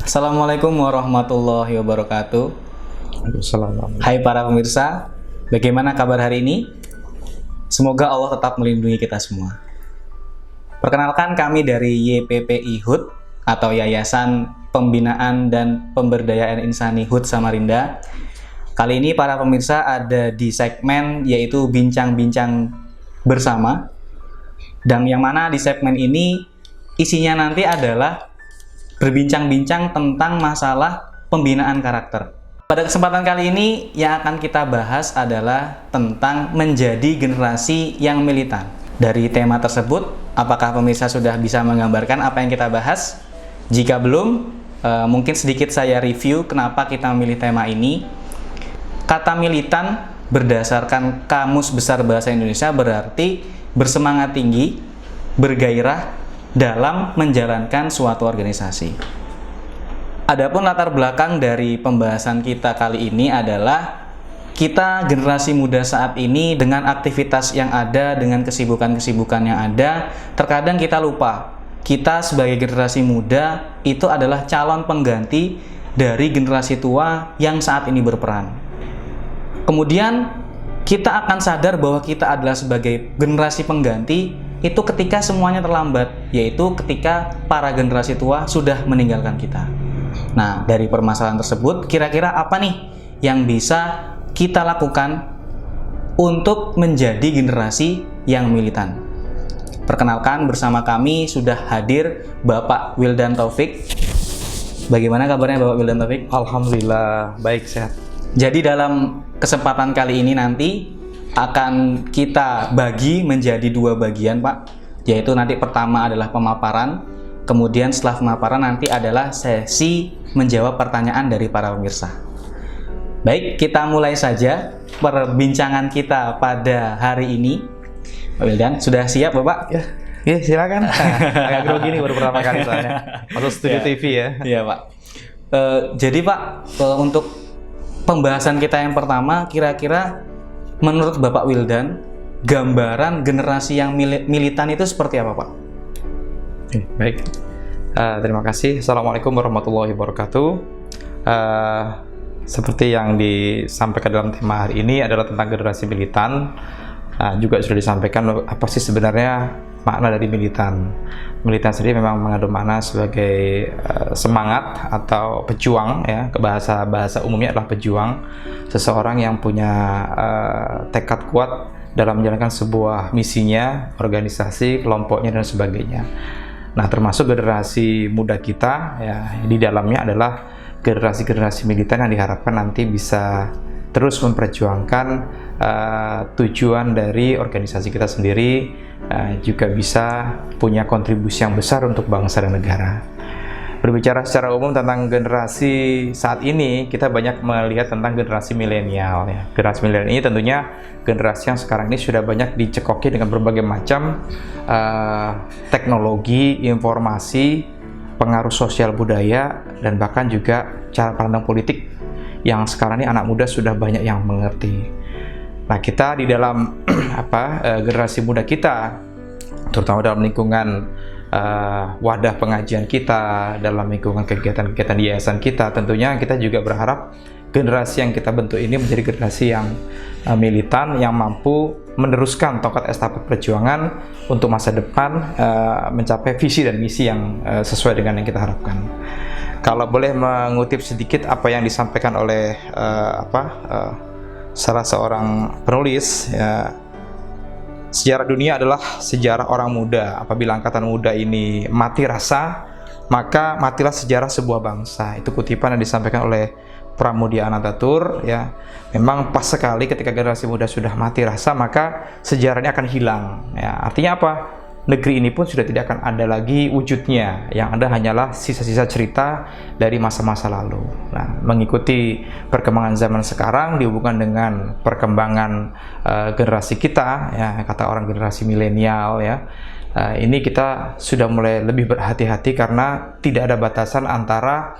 Assalamualaikum warahmatullahi wabarakatuh. Assalamualaikum. Hai para pemirsa, bagaimana kabar hari ini? Semoga Allah tetap melindungi kita semua. Perkenalkan, kami dari YPPI HUT atau Yayasan Pembinaan dan Pemberdayaan Insani HUT Samarinda. Kali ini para pemirsa ada di segmen yaitu bincang-bincang bersama. Dan yang mana di segmen ini isinya nanti adalah berbincang-bincang tentang masalah pembinaan karakter. Pada kesempatan kali ini yang akan kita bahas adalah tentang menjadi generasi yang militan. Dari tema tersebut, apakah pemirsa sudah bisa menggambarkan apa yang kita bahas? Jika belum, mungkin sedikit saya review kenapa kita memilih tema ini. Kata militan berdasarkan Kamus Besar Bahasa Indonesia berarti bersemangat tinggi, bergairah dalam menjalankan suatu organisasi. Adapun latar belakang dari pembahasan kita kali ini adalah kita generasi muda saat ini dengan aktivitas yang ada, dengan kesibukan-kesibukan yang ada, terkadang kita lupa kita sebagai generasi muda itu adalah calon pengganti dari generasi tua yang saat ini berperan. Kemudian kita akan sadar bahwa kita adalah sebagai generasi pengganti itu ketika semuanya terlambat, yaitu ketika para generasi tua sudah meninggalkan kita. Nah, dari permasalahan tersebut, kira-kira apa nih yang bisa kita lakukan untuk menjadi generasi yang militan? Perkenalkan, bersama kami sudah hadir Bapak Wildan Taufik. Bagaimana kabarnya Bapak Wildan Taufik? Alhamdulillah, baik, sehat. Jadi dalam kesempatan kali ini nanti akan kita bagi menjadi dua bagian, Pak. Yaitu nanti pertama adalah pemaparan, kemudian setelah pemaparan nanti adalah sesi menjawab pertanyaan dari para pemirsa. Baik, kita mulai saja perbincangan kita pada hari ini. Pak Wildan, sudah siap Bapak? Ya, silakan. Agak grogi nih baru pertama kali soalnya masuk studio TV ya. Iya, Pak. Jadi Pak, untuk pembahasan kita yang pertama, kira-kira menurut Bapak Wildan, gambaran generasi yang militan itu seperti apa, Pak? Baik, terima kasih. Assalamualaikum warahmatullahi wabarakatuh. Seperti yang disampaikan dalam tema hari ini adalah tentang generasi militan. Juga sudah disampaikan apa sih sebenarnya makna dari militan. Militan sendiri memang mengandung makna sebagai semangat atau pejuang, ya. Bahasa umumnya adalah pejuang, seseorang yang punya tekad kuat dalam menjalankan sebuah misinya, organisasi, kelompoknya dan sebagainya. Nah, termasuk generasi muda kita, ya, di dalamnya adalah generasi-generasi militan yang diharapkan nanti bisa terus memperjuangkan tujuan dari organisasi kita sendiri, juga bisa punya kontribusi yang besar untuk bangsa dan negara. Berbicara secara umum tentang generasi saat ini, kita banyak melihat tentang generasi milenial, ya. Generasi milenial ini tentunya generasi yang sekarang ini sudah banyak dicekoki dengan berbagai macam teknologi, informasi, pengaruh sosial budaya, dan bahkan juga cara pandang politik yang sekarang ini anak muda sudah banyak yang mengerti. Nah, kita di dalam generasi muda kita, terutama dalam lingkungan wadah pengajian kita, dalam lingkungan kegiatan-kegiatan di yayasan kita, tentunya kita juga berharap generasi yang kita bentuk ini menjadi generasi yang militan, yang mampu meneruskan tongkat estafet perjuangan untuk masa depan, mencapai visi dan misi yang sesuai dengan yang kita harapkan. Kalau boleh mengutip sedikit apa yang disampaikan oleh salah seorang penulis, ya, sejarah dunia adalah sejarah orang muda. Apabila angkatan muda ini mati rasa, maka matilah sejarah sebuah bangsa. Itu kutipan yang disampaikan oleh Pramudia Anantatur, ya. Memang pas sekali ketika generasi muda sudah mati rasa, maka sejarahnya akan hilang, ya. Artinya apa? Negeri ini pun sudah tidak akan ada lagi wujudnya. Yang ada hanyalah sisa-sisa cerita dari masa-masa lalu. Nah, mengikuti perkembangan zaman sekarang dihubungkan dengan perkembangan generasi kita, ya, kata orang generasi milenial, ya. Ini kita sudah mulai lebih berhati-hati karena tidak ada batasan antara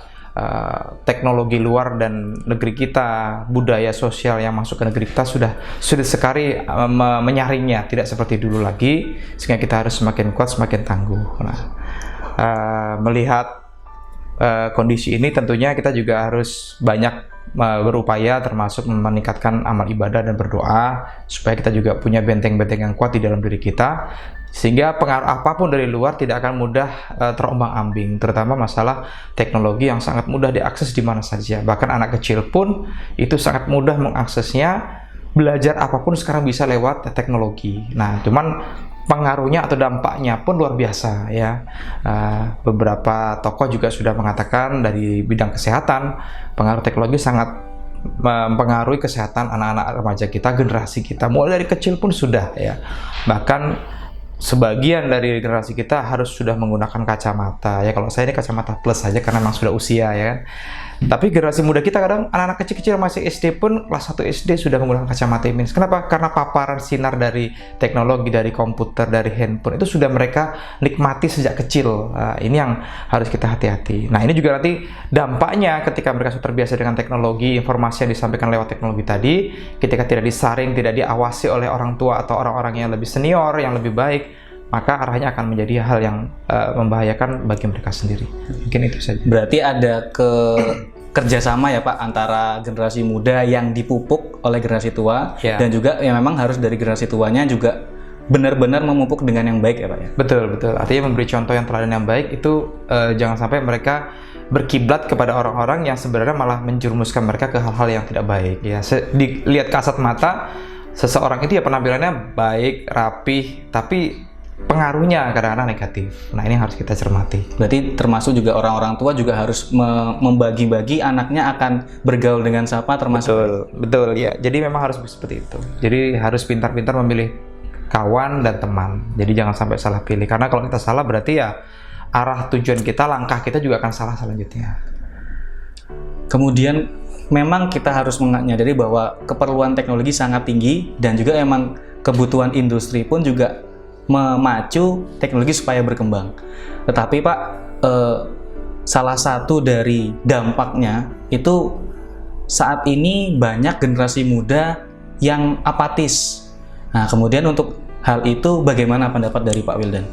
teknologi luar dan negeri kita, budaya sosial yang masuk ke negeri kita sudah sekali menyaringnya, tidak seperti dulu lagi, sehingga kita harus semakin kuat, semakin tangguh. Nah, melihat kondisi ini tentunya kita juga harus banyak berupaya, termasuk meningkatkan amal ibadah dan berdoa supaya kita juga punya benteng-benteng yang kuat di dalam diri kita, sehingga pengaruh apapun dari luar tidak akan mudah terombang-ambing, terutama masalah teknologi yang sangat mudah diakses di mana saja. Bahkan anak kecil pun itu sangat mudah mengaksesnya. Belajar apapun sekarang bisa lewat teknologi. Nah, cuman pengaruhnya atau dampaknya pun luar biasa ya. Beberapa tokoh juga sudah mengatakan dari bidang kesehatan, pengaruh teknologi sangat mempengaruhi kesehatan anak-anak remaja kita, generasi kita, mulai dari kecil pun sudah ya. Bahkan sebagian dari generasi kita harus sudah menggunakan kacamata ya. Kalau saya ini kacamata plus saja karena memang sudah usia ya kan. Tapi generasi muda kita kadang anak-anak kecil-kecil masih SD pun kelas 1 SD sudah menggunakan kacamata minus. Kenapa? Karena paparan sinar dari teknologi, dari komputer, dari handphone itu sudah mereka nikmati sejak kecil. Nah, ini yang harus kita hati-hati. Nah, ini juga nanti dampaknya ketika mereka sudah terbiasa dengan teknologi, informasi yang disampaikan lewat teknologi tadi, ketika tidak disaring, tidak diawasi oleh orang tua atau orang-orang yang lebih senior, yang lebih baik, maka arahnya akan menjadi hal yang membahayakan bagi mereka sendiri. Mungkin itu saja. Berarti ada kerjasama ya Pak antara generasi muda yang dipupuk oleh generasi tua dan juga yang memang harus dari generasi tuanya juga benar-benar memupuk dengan yang baik ya Pak ya? Betul, betul. Artinya memberi contoh yang teladan yang baik itu jangan sampai mereka berkiblat kepada orang-orang yang sebenarnya malah menjerumuskan mereka ke hal-hal yang tidak baik ya. Dilihat kasat mata, seseorang itu ya penampilannya baik, rapih, tapi pengaruhnya kadang-kadang negatif. Nah, ini harus kita cermati. Berarti termasuk juga orang-orang tua juga harus membagi-bagi anaknya akan bergaul dengan siapa termasuk. Betul ya. Jadi memang harus seperti itu. Jadi harus pintar-pintar memilih kawan dan teman. Jadi jangan sampai salah pilih. Karena kalau kita salah berarti ya arah tujuan kita, langkah kita juga akan salah selanjutnya. Kemudian memang kita harus menyadari bahwa keperluan teknologi sangat tinggi dan juga emang kebutuhan industri pun juga memacu teknologi supaya berkembang. Tetapi Pak, salah satu dari dampaknya itu saat ini banyak generasi muda yang apatis. Nah, kemudian untuk hal itu bagaimana pendapat dari Pak Wildan?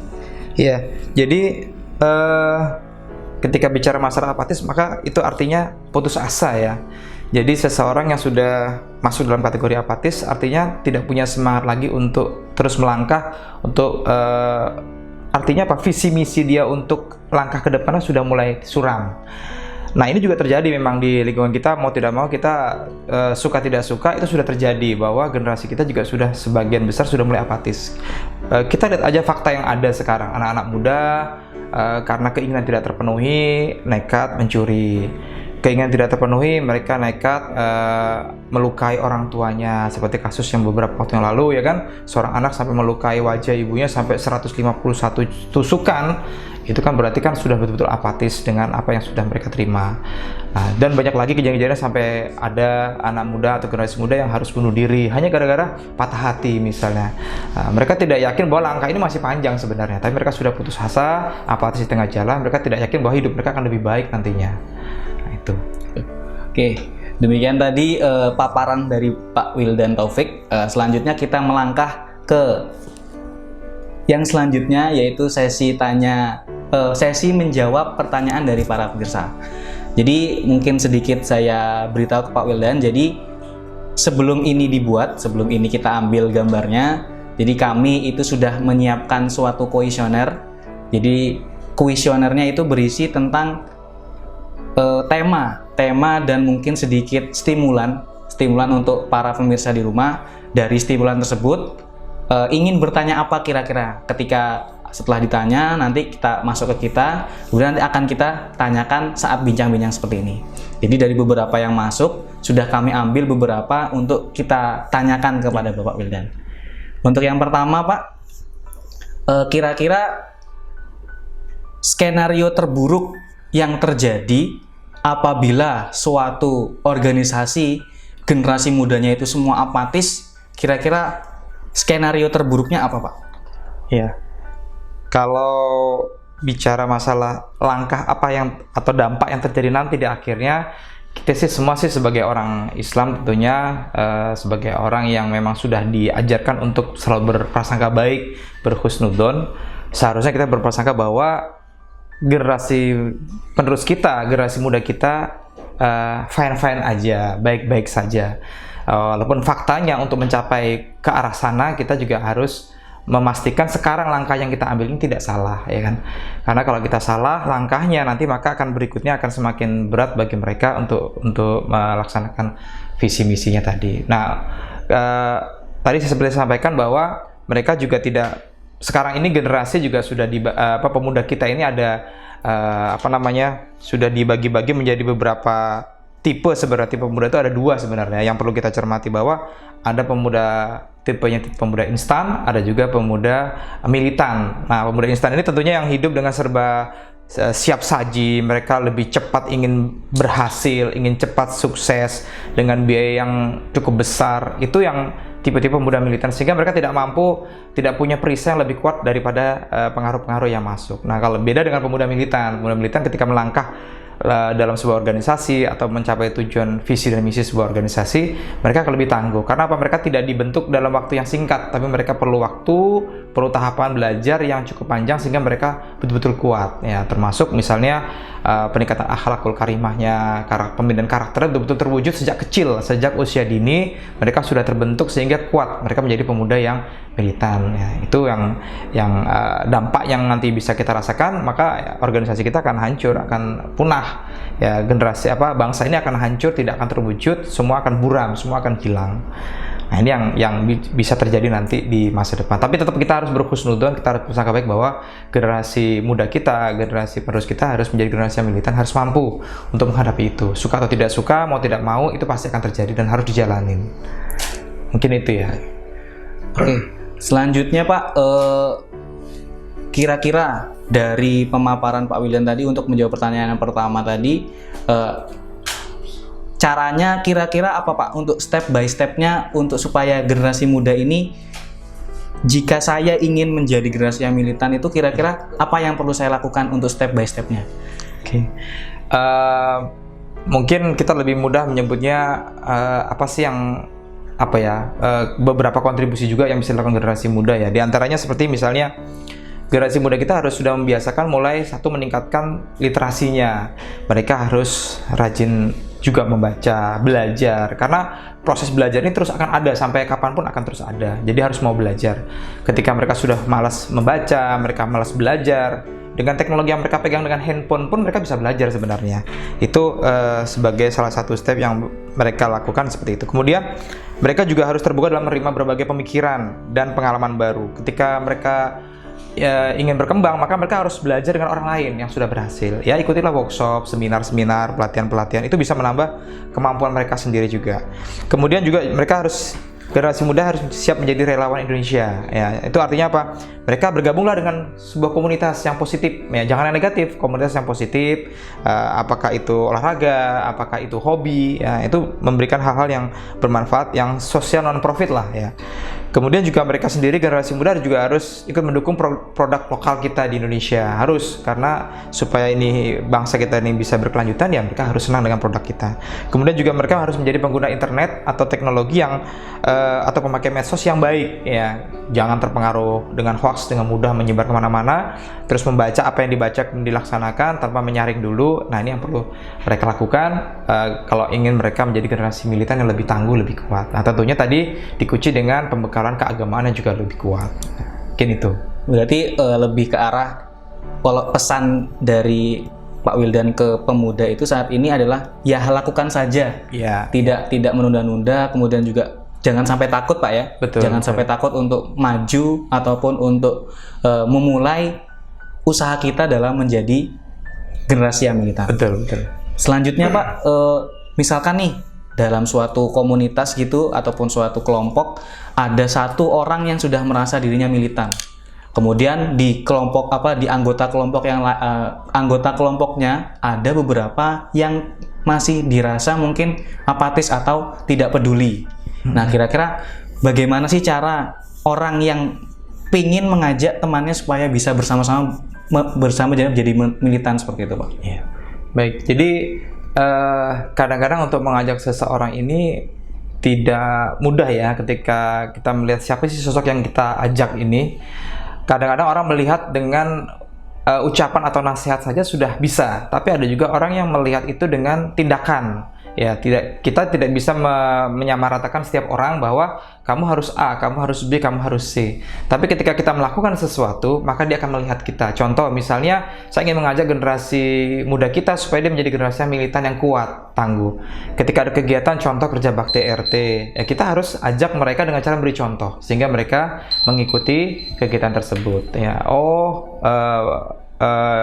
Iya, jadi ketika bicara masalah apatis maka itu artinya putus asa ya. Jadi seseorang yang sudah masuk dalam kategori apatis artinya tidak punya semangat lagi untuk terus melangkah, untuk artinya apa, visi misi dia untuk langkah ke depannya sudah mulai suram. Nah, ini juga terjadi memang di lingkungan kita, mau tidak mau kita suka tidak suka itu sudah terjadi bahwa generasi kita juga sudah sebagian besar sudah mulai apatis. Kita lihat aja fakta yang ada sekarang, anak-anak muda karena keinginan tidak terpenuhi nekat mencuri. Keinginan tidak terpenuhi, mereka nekat melukai orang tuanya, seperti kasus yang beberapa waktu yang lalu ya kan, seorang anak sampai melukai wajah ibunya sampai 151 tusukan. Itu kan berarti kan sudah betul-betul apatis dengan apa yang sudah mereka terima. Nah, dan banyak lagi kejadian-kejadian sampai ada anak muda atau generasi muda yang harus bunuh diri hanya gara-gara patah hati misalnya. Nah, mereka tidak yakin bahwa langkah ini masih panjang sebenarnya, tapi mereka sudah putus asa, apatis di tengah jalan, mereka tidak yakin bahwa hidup mereka akan lebih baik nantinya. Itu. Oke, demikian tadi paparan dari Pak Wildan Taufik. Selanjutnya kita melangkah ke yang selanjutnya, yaitu sesi menjawab pertanyaan dari para pemirsa. Jadi mungkin sedikit saya beritahu ke Pak Wildan. Jadi sebelum ini dibuat, sebelum ini kita ambil gambarnya, jadi kami itu sudah menyiapkan suatu kuesioner. Jadi kuesionernya itu berisi tentang tema dan mungkin sedikit stimulan untuk para pemirsa di rumah. Dari stimulan tersebut ingin bertanya apa kira-kira, ketika setelah ditanya nanti kita masuk ke kita, kemudian nanti akan kita tanyakan saat bincang-bincang seperti ini. Jadi dari beberapa yang masuk sudah kami ambil beberapa untuk kita tanyakan kepada Bapak Wildan. Untuk yang pertama Pak, kira-kira skenario terburuk yang terjadi apabila suatu organisasi generasi mudanya itu semua apatis, kira-kira skenario terburuknya apa Pak? Ya, kalau bicara masalah langkah apa yang atau dampak yang terjadi nanti di akhirnya, kita sih semua sih sebagai orang Islam tentunya sebagai orang yang memang sudah diajarkan untuk selalu berprasangka baik, berhusnudzon, seharusnya kita berprasangka bahwa generasi penerus kita, generasi muda kita fine-fine aja, baik-baik saja. Walaupun faktanya untuk mencapai ke arah sana kita juga harus memastikan sekarang langkah yang kita ambil ini tidak salah, ya kan? Karena kalau kita salah langkahnya nanti maka akan berikutnya akan semakin berat bagi mereka untuk melaksanakan visi misinya tadi. Nah, tadi saya seperti sampaikan bahwa mereka juga tidak, sekarang ini generasi juga sudah pemuda kita ini ada sudah dibagi-bagi menjadi beberapa tipe. Sebenarnya tipe pemuda itu ada dua sebenarnya yang perlu kita cermati, bahwa ada pemuda tipenya tipe pemuda instan, ada juga pemuda militan. Nah, pemuda instan ini tentunya yang hidup dengan serba siap saji, mereka lebih cepat ingin berhasil, ingin cepat sukses dengan biaya yang cukup besar. Itu yang tipe-tipe pemuda militan, sehingga mereka tidak tidak punya perisai yang lebih kuat daripada pengaruh-pengaruh yang masuk. Nah, kalau beda dengan pemuda militan ketika melangkah dalam sebuah organisasi atau mencapai tujuan visi dan misi sebuah organisasi, mereka akan lebih tangguh. Karena apa? Mereka tidak dibentuk dalam waktu yang singkat, tapi mereka perlu waktu, perlu tahapan belajar yang cukup panjang sehingga mereka betul-betul kuat. Ya, termasuk misalnya peningkatan akhlakul karimahnya, pembinaan karakternya betul-betul terwujud sejak kecil, sejak usia dini mereka sudah terbentuk sehingga kuat. Mereka menjadi pemuda yang militan. Ya, itu yang dampak yang nanti bisa kita rasakan, maka organisasi kita akan hancur, akan punah. Ya, generasi bangsa ini akan hancur, tidak akan terwujud, semua akan buram, semua akan hilang. Nah, ini yang bisa terjadi nanti di masa depan. Tapi tetap kita harus berhusnudzon, kita harus bersangka baik bahwa generasi muda kita, generasi penerus kita harus menjadi generasi yang militan, harus mampu untuk menghadapi itu. Suka atau tidak suka, mau tidak mau, itu pasti akan terjadi dan harus dijalanin. Mungkin itu ya. Oke, selanjutnya Pak, kira-kira dari pemaparan Pak Wildan tadi untuk menjawab pertanyaan yang pertama tadi, caranya kira-kira apa Pak untuk step by stepnya untuk supaya generasi muda ini, jika saya ingin menjadi generasi yang militan, itu kira-kira apa yang perlu saya lakukan untuk step by stepnya? Oke. Mungkin kita lebih mudah menyebutnya beberapa kontribusi juga yang bisa dilakukan generasi muda ya. Di antaranya seperti misalnya generasi muda kita harus sudah membiasakan mulai meningkatkan literasinya. Mereka harus rajin juga membaca, belajar, karena proses belajar ini terus akan ada, sampai kapanpun akan terus ada. Jadi harus mau belajar. Ketika mereka sudah malas membaca, mereka malas belajar, dengan teknologi yang mereka pegang dengan handphone pun mereka bisa belajar sebenarnya. Itu sebagai salah satu step yang mereka lakukan seperti itu. Kemudian mereka juga harus terbuka dalam menerima berbagai pemikiran dan pengalaman baru. Ketika mereka ingin berkembang, maka mereka harus belajar dengan orang lain yang sudah berhasil. Ya, ikutilah workshop, seminar-seminar, pelatihan-pelatihan. Itu bisa menambah kemampuan mereka sendiri juga. Kemudian juga mereka generasi muda harus siap menjadi relawan Indonesia. Ya, itu artinya apa? Mereka bergabunglah dengan sebuah komunitas yang positif. Ya, jangan yang negatif, komunitas yang positif. Apakah itu olahraga, apakah itu hobi, ya, itu memberikan hal-hal yang bermanfaat, yang sosial non profit lah ya. Kemudian juga mereka sendiri, generasi muda juga harus ikut mendukung produk lokal kita di Indonesia. Harus, karena supaya ini bangsa kita ini bisa berkelanjutan, ya mereka harus senang dengan produk kita. Kemudian juga mereka harus menjadi pengguna internet atau teknologi yang atau pemakai medsos yang baik ya. Jangan terpengaruh dengan hoax dengan mudah menyebar kemana-mana, terus membaca apa yang dibaca dan dilaksanakan tanpa menyaring dulu. Nah, ini yang perlu mereka lakukan kalau ingin mereka menjadi generasi militan yang lebih tangguh, lebih kuat. Nah, tentunya tadi dikunci dengan pembekalan keagamaan yang juga lebih kuat. Mungkin itu. Berarti lebih ke arah, kalau pesan dari Pak Wildan ke pemuda itu saat ini adalah ya lakukan saja, ya. Tidak menunda-nunda, kemudian juga jangan sampai takut Pak ya. Betul, jangan sampai takut untuk maju ataupun untuk memulai usaha kita dalam menjadi generasi yang militan. Betul. Selanjutnya Pak, misalkan nih dalam suatu komunitas gitu ataupun suatu kelompok ada satu orang yang sudah merasa dirinya militan. Kemudian di anggota kelompoknya ada beberapa yang masih dirasa mungkin apatis atau tidak peduli. Nah, kira-kira bagaimana sih cara orang yang pingin mengajak temannya supaya bisa bersama jadi militan seperti itu, Pak? Ya. Baik, jadi kadang-kadang untuk mengajak seseorang ini tidak mudah ya ketika kita melihat siapa sih sosok yang kita ajak ini. Kadang-kadang orang melihat dengan ucapan atau nasihat saja sudah bisa, tapi ada juga orang yang melihat itu dengan tindakan. Ya, kita tidak bisa menyamaratakan setiap orang bahwa kamu harus A, kamu harus B, kamu harus C. Tapi ketika kita melakukan sesuatu, maka dia akan melihat kita. Contoh, misalnya saya ingin mengajak generasi muda kita supaya dia menjadi generasi yang militan yang kuat, tangguh. Ketika ada kegiatan, contoh kerja bakti RT, ya kita harus ajak mereka dengan cara memberi contoh, sehingga mereka mengikuti kegiatan tersebut. Ya,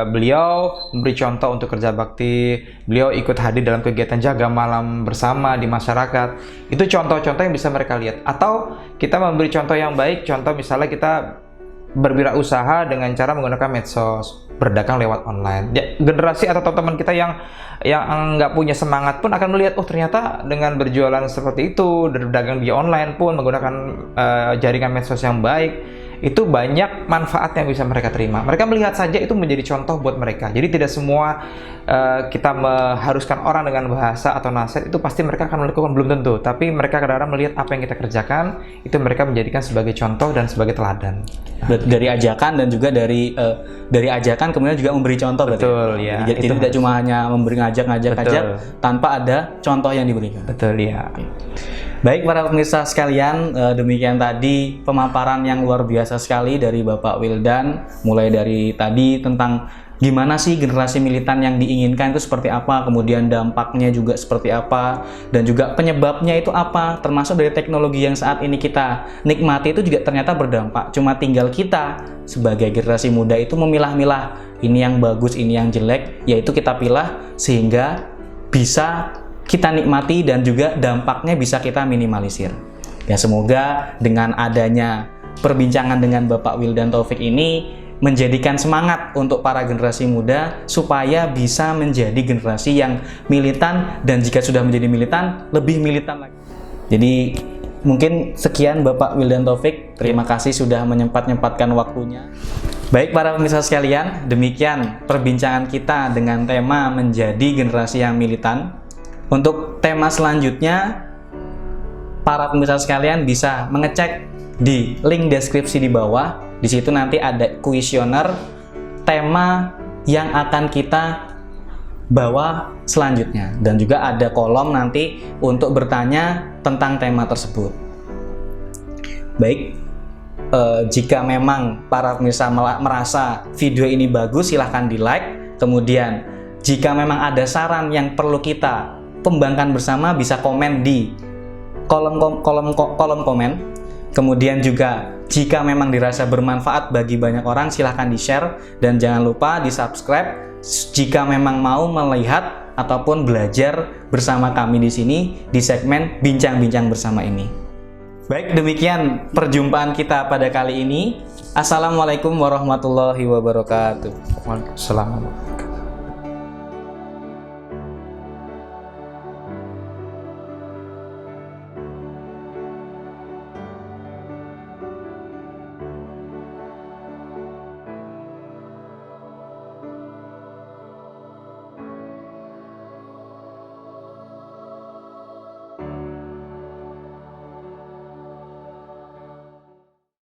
beliau memberi contoh untuk kerja bakti, beliau ikut hadir dalam kegiatan jaga malam bersama di masyarakat. Itu contoh-contoh yang bisa mereka lihat. Atau kita memberi contoh yang baik, contoh misalnya kita berwirausaha dengan cara menggunakan medsos, berdagang lewat online. Ya, generasi atau teman-teman kita yang nggak punya semangat pun akan melihat, oh ternyata dengan berjualan seperti itu, berdagang di online pun menggunakan jaringan medsos yang baik, itu banyak manfaat yang bisa mereka terima. Mereka melihat saja itu menjadi contoh buat mereka. Jadi tidak semua kita mengharuskan orang dengan bahasa atau nasihat itu pasti mereka akan melakukan, belum tentu. Tapi mereka kadang-kadang melihat apa yang kita kerjakan, itu mereka menjadikan sebagai contoh dan sebagai teladan. Dari ajakan dan juga dari ajakan kemudian juga memberi contoh. Betul, ya. Jadi itu tidak cuma hanya memberi ngajak tanpa ada contoh yang diberikan. Betul, ya. Baik para pemirsa sekalian, demikian tadi pemaparan yang luar biasa sekali dari Bapak Wildan, mulai dari tadi tentang gimana sih generasi militan yang diinginkan itu seperti apa, kemudian dampaknya juga seperti apa, dan juga penyebabnya itu apa, termasuk dari teknologi yang saat ini kita nikmati itu juga ternyata berdampak. Cuma tinggal kita sebagai generasi muda itu memilah-milah ini yang bagus, ini yang jelek, yaitu kita pilah sehingga bisa kita nikmati dan juga dampaknya bisa kita minimalisir. Ya, semoga dengan adanya perbincangan dengan Bapak Wildan Taufik ini menjadikan semangat untuk para generasi muda supaya bisa menjadi generasi yang militan, dan jika sudah menjadi militan, lebih militan lagi. Jadi mungkin sekian Bapak Wildan Taufik, terima kasih sudah menyempatkan waktunya. Baik para pemirsa sekalian, demikian perbincangan kita dengan tema menjadi generasi yang militan. Untuk tema selanjutnya, para pemirsa sekalian bisa mengecek di link deskripsi di bawah. Di situ nanti ada kuesioner tema yang akan kita bawa selanjutnya, dan juga ada kolom nanti untuk bertanya tentang tema tersebut. Baik, jika memang para pemirsa merasa video ini bagus, silahkan di like. Kemudian jika memang ada saran yang perlu kita kembangkan bersama, bisa komen di kolom komen. Kemudian juga jika memang dirasa bermanfaat bagi banyak orang, silahkan di-share, dan jangan lupa di-subscribe jika memang mau melihat ataupun belajar bersama kami di sini di segmen bincang-bincang bersama ini. Baik, demikian perjumpaan kita pada kali ini. Assalamualaikum warahmatullahi wabarakatuh. Waalaikumsalam.